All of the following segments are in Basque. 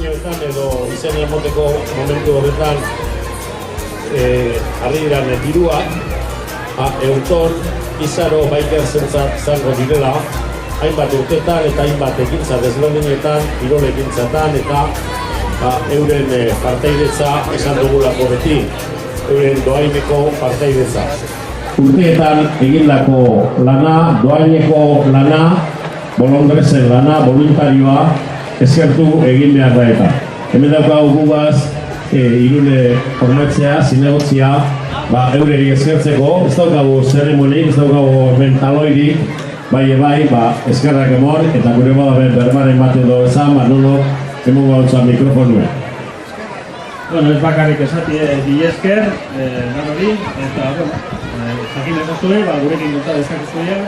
premioetan edo izena emoteko momentu horretan harri diran dirua, Euton, Izaro, Baiker zentzat izango direla, hainbat urtetan eta hainbat ekintza desberdinetan, kirol ekintzatan eta euren partaidetza esan dugulako beti, euren dohaineko partaidetza. Urteetan egindako lana, dohaineko lana, bolondrezen lana, voluntarioa, eskertu egin behar da eta. Hemen daukagu gugaz, Irune formatzea, zinegotzia, eureri eskertzeko, ez daukagu zeremonik, ez daukagu mentaloirik, bai, eskerrak emor, eta gure bada berbaren bat edo ezan, Manolo, emon gautza mikrofonua. Bueno, ez bakarrik esati esker, Manoli, eta, jakin ezazue, gurekin gonta dezakezuea,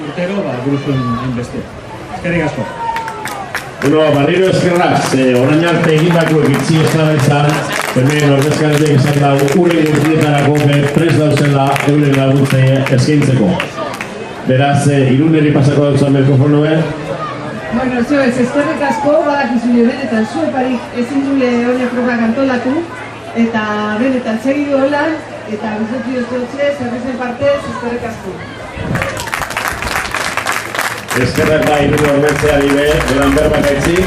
urtero, guruzuen inbeste. Eskerrik asko. Bueno, barriro eskerrak, orain arte egindako egitzi eskerra izan, hemen ordezkaretek esan dago, uren urtietarako prest dauzela euren laguntze eskaintzeko. Beraz, Iruneri pasako dauzan mikrofonuen. Bueno, zo ez, eskerrik asko, badakizule benetan zueparik ezin dule hori frogak antolatu, eta benetan segidu holan, eta bizotu dozotze, zerrezen partez, eskerrik asko. Eskerrak da Irune horretzeari beran berbak aitzi,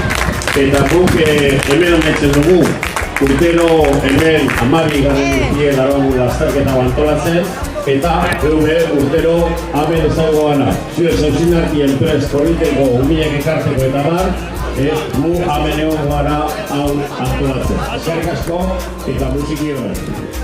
eta guk hemen honetzen dugu, urtero hemen 12 garren urtie daragu lasterketa bantolatzen, eta geure urtero hemen ezago gana. Zure zauzinak enprez politiko humilek ekartzeko eta bar, gu hemen egon gara hau antolatzen. Eskerrik asko eta musiki horren.